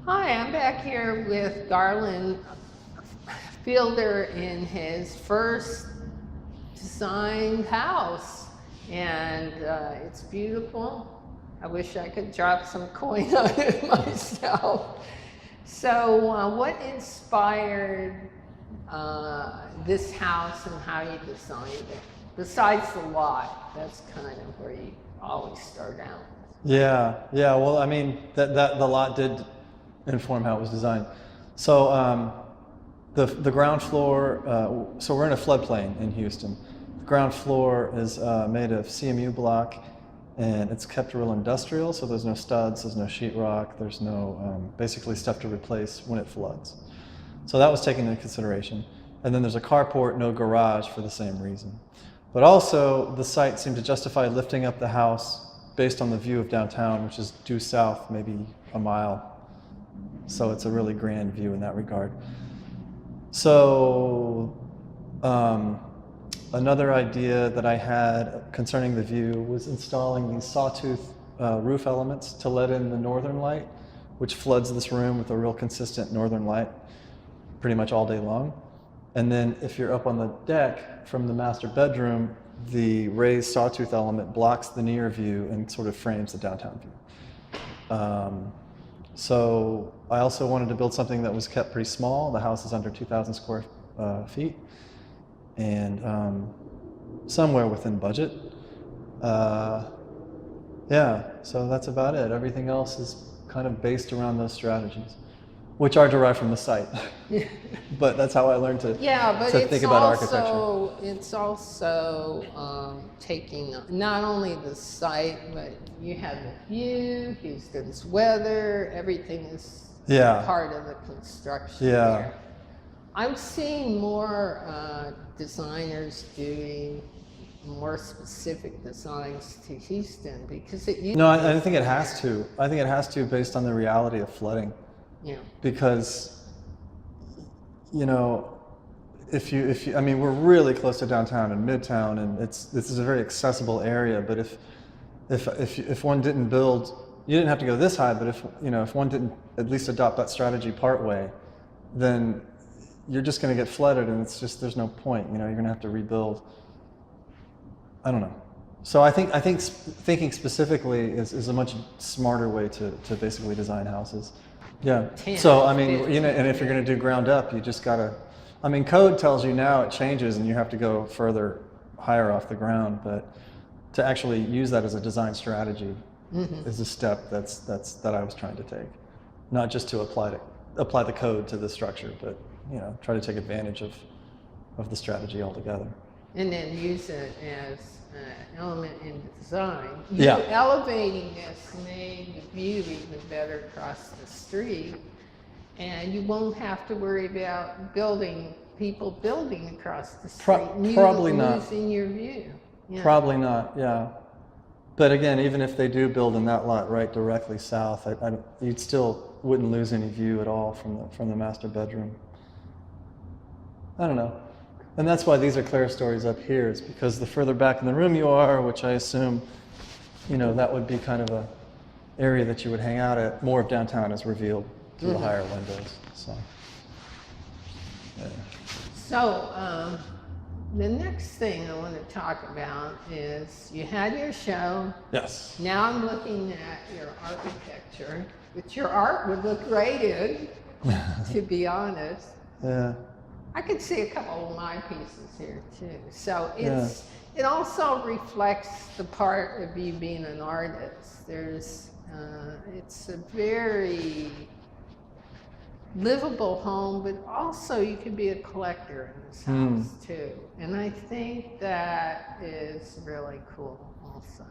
Hi, I'm back here with Garland Fielder in his first designed house, and it's beautiful. I wish I could drop some coin on it myself. So, what inspired this house and how you designed it? Besides the lot, that's kind of where you always start out. Yeah. Well, I mean, that the lot did inform how it was designed. So the ground floor. So we're in a floodplain in Houston. The ground floor is made of CMU block, and it's kept real industrial. So there's no studs, there's no sheetrock, there's no basically stuff to replace when it floods. So that was taken into consideration. And then there's a carport, no garage for the same reason. But also, the site seemed to justify lifting up the house based on the view of downtown, which is due south maybe a mile. So it's a really grand view in that regard. So another idea that I had concerning the view was installing these sawtooth roof elements to let in the northern light, which floods this room with a real consistent northern light pretty much all day long. And then if you're up on the deck from the master bedroom, the raised sawtooth element blocks the near view and sort of frames the downtown view. So I also wanted to build something that was kept pretty small. The house is under 2,000 square feet and somewhere within budget. Yeah, so that's about it. Everything else is kind of based around those strategies, which are derived from the site. But that's how I learned to think about architecture. It's also taking not only the site, but you have the view, Houston's weather, everything is part of the construction here. I'm seeing more designers doing more specific designs to Houston because No, I think it has to. I think it has to based on the reality of flooding. Yeah. Because, you know, if you, I mean, we're really close to downtown and Midtown, and this is a very accessible area. But if one didn't build, you didn't have to go this high. But if one didn't at least adopt that strategy partway, then you're just going to get flooded, and there's no point. You're going to have to rebuild. I don't know. So I think thinking specifically is a much smarter way to basically design houses. Yeah. So I mean, and if you're going to do ground up, you just gotta. I mean, code tells you now it changes, and you have to go further, higher off the ground. But to actually use that as a design strategy is a step that I was trying to take, not just to apply the code to the structure, but try to take advantage of the strategy altogether. And then use it as an element in design. Elevating this made the view even better across the street, and you won't have to worry about people building across the street. Probably not. Losing your view. Yeah. Probably not. Yeah. But again, even if they do build in that lot right directly south, you'd still wouldn't lose any view at all from the master bedroom. I don't know. And that's why these are clerestories up here, is because the further back in the room you are, which I assume, that would be kind of a area that you would hang out at, more of downtown is revealed through the higher windows. So, yeah. So, the next thing I want to talk about is you had your show. Yes. Now I'm looking at your architecture, which your art would look great in, to be honest. Yeah. I could see a couple of my pieces here too. So it also reflects the part of you being an artist. It's a very livable home, but also you could be a collector in this house too. And I think that is really cool also.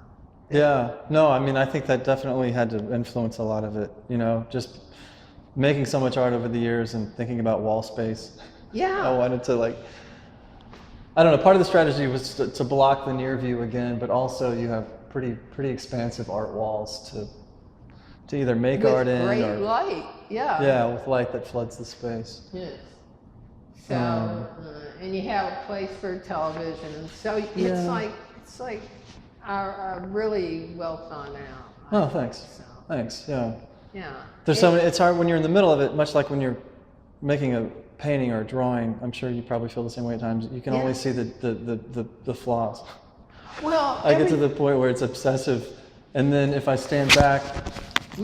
Yeah, no, I mean, I think that definitely had to influence a lot of it, just making so much art over the years and thinking about wall space. Yeah. I wanted to I don't know, part of the strategy was to block the near view again, but also you have pretty expansive art walls to either make art in or light. Yeah, with light that floods the space. Yes. So and you have a place for television, so it's like a really well thought out. Oh, thanks. Thanks. Yeah. Yeah. There's so many, it's hard when you're in the middle of it, much like when you're making a painting or a drawing. I'm sure you probably feel the same way at times. You can always see the flaws. Well, I get to the point where it's obsessive, and then if I stand back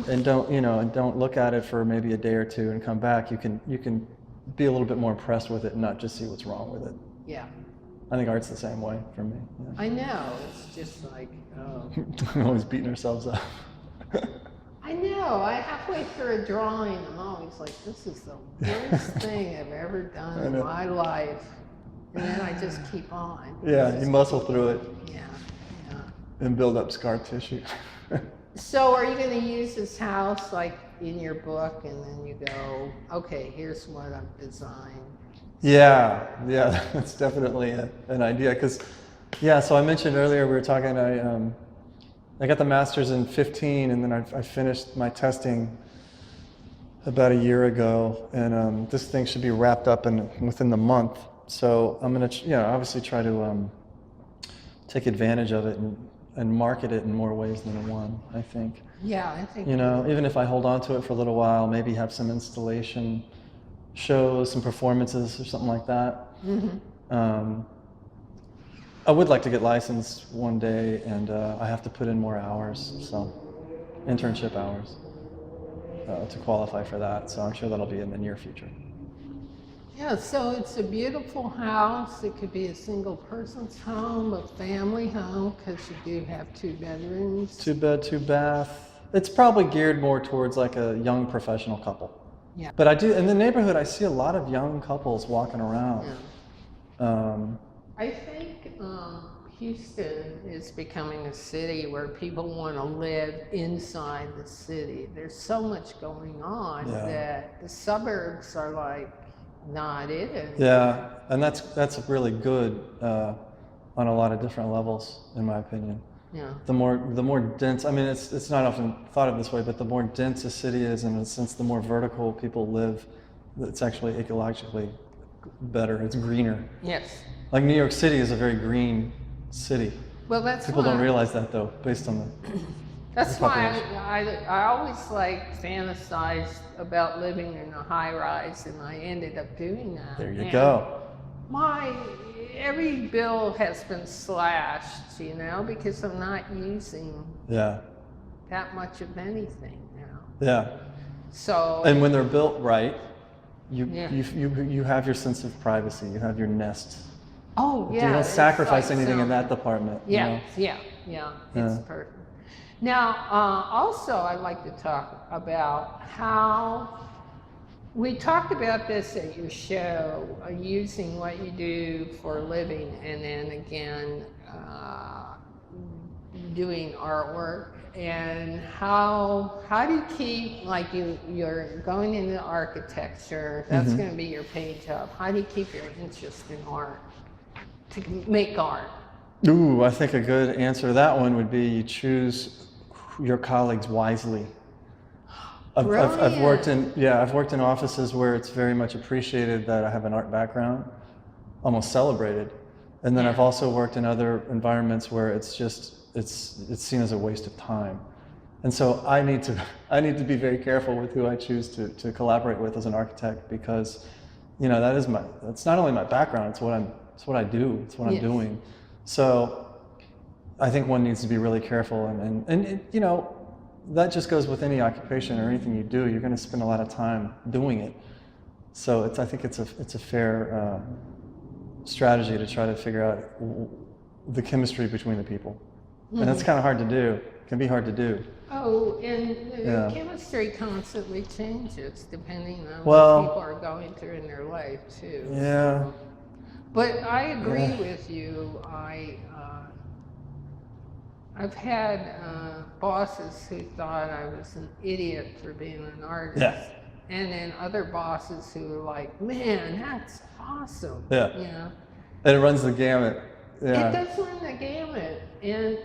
and don't look at it for maybe a day or two and come back, you can be a little bit more impressed with it and not just see what's wrong with it. Yeah. I think art's the same way for me. Yeah. I know. It's just like, oh. Always beating ourselves up. I know. I halfway through a drawing, I'm always like, this is the worst thing I've ever done in my life. And then I just keep on. Yeah, you muscle through it. Yeah. And build up scar tissue. So are you going to use this house like in your book, and then you go, okay, here's what I've designed? Yeah, that's definitely an idea. Because, so I mentioned earlier, we were talking, I got the master's in 15, and then I finished my testing about a year ago, and this thing should be wrapped up within the month. So I'm going to, obviously try to take advantage of it and market it in more ways than one, I think. Yeah, I think. Even if I hold on to it for a little while, maybe have some installation shows, some performances or something like that. Mm-hmm. I would like to get licensed one day, and I have to put in more hours, so internship hours, to qualify for that. So I'm sure that'll be in the near future. Yeah, so it's a beautiful house. It could be a single person's home, a family home, because you do have 2 bedrooms. 2 bed, 2 bath. It's probably geared more towards like a young professional couple. Yeah. But I do, in the neighborhood, I see a lot of young couples walking around. Yeah. I think Houston is becoming a city where people want to live inside the city. There's so much going on that the suburbs are like not it anymore. Yeah, and that's really good on a lot of different levels, in my opinion. Yeah. The more dense, I mean, it's not often thought of this way, but the more dense a city is, and in a sense, the more vertical people live, it's actually ecologically better. It's greener. Yes. Like New York City is a very green city. Well, that's people why don't realize that though, based on the. That's why I always fantasized about living in a high rise, and I ended up doing that. There you go. Every bill has been slashed, because I'm not using that much of anything now. Yeah. So. And when they're built right, you have your sense of privacy. You have your nest. Oh yeah. You don't sacrifice anything in that department. Yeah. It's perfect. Now, also, I'd like to talk about how we talked about this at your show, using what you do for a living, and then again, doing artwork, and how do you keep, like you're going into architecture, that's going to be your paid job. How do you keep your interest in art, to make art? Ooh, I think a good answer to that one would be you choose your colleagues wisely. I've worked in offices where it's very much appreciated that I have an art background, almost celebrated. And then I've also worked in other environments where it's seen as a waste of time. And so I need to be very careful with who I choose to collaborate with as an architect, because that's not only my background, it's what I do, it's what I'm doing. So I think one needs to be really careful, and that just goes with any occupation or anything you do. You're going to spend a lot of time doing it. So I think it's a fair strategy to try to figure out the chemistry between the people, and that's kind of hard to do. It can be hard to do. Oh, and the chemistry constantly changes depending on what people are going through in their life too. Yeah. So. But I agree with you. I've had bosses who thought I was an idiot for being an artist. Yeah. And then other bosses who were like, man, that's awesome. Yeah. And it runs the gamut. Yeah. It does run the gamut. And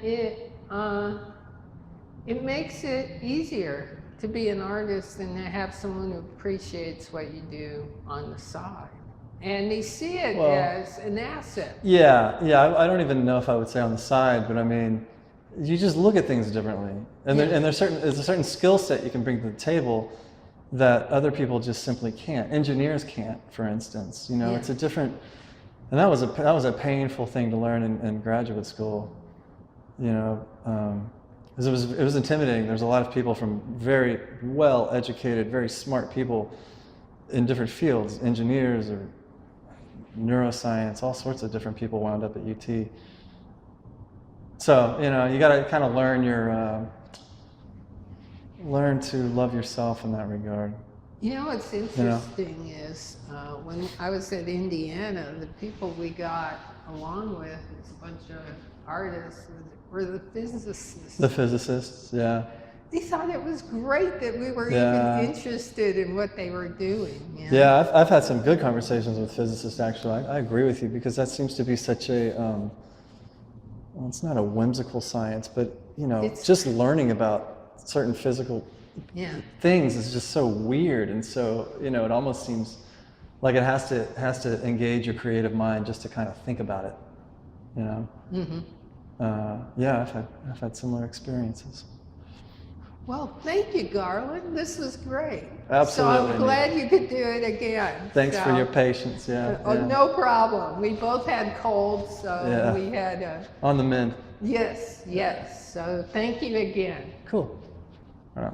it makes it easier to be an artist and to have someone who appreciates what you do on the side. And they see it as an asset. Yeah. I don't even know if I would say on the side, but I mean, you just look at things differently, and there's a certain skill set you can bring to the table that other people just simply can't. Engineers can't, for instance. You know, it's a different, and that was a painful thing to learn in graduate school. You know, 'cause it was intimidating. There's a lot of people from very well educated, very smart people in different fields, engineers or neuroscience, all sorts of different people wound up at UT. So, you know, you got to kind of learn to love yourself in that regard. You know, what's interesting is when I was at Indiana, the people we got along with, was a bunch of artists, were the physicists. The physicists, yeah. They thought it was great that we were even interested in what they were doing. You know? Yeah, I've had some good conversations with physicists, actually. I agree with you, because that seems to be such a, well, it's not a whimsical science, but, you know, just learning about certain physical things is just so weird, and so, you know, it almost seems like it has to engage your creative mind just to kind of think about it, you know. Yeah, I've had similar experiences. Well, thank you, Garland. This was great. Absolutely. So I'm glad you could do it again. Thanks for your patience. Yeah. Oh, no problem. We both had colds, so we had on the mend. Yes. So thank you again. Cool. All right.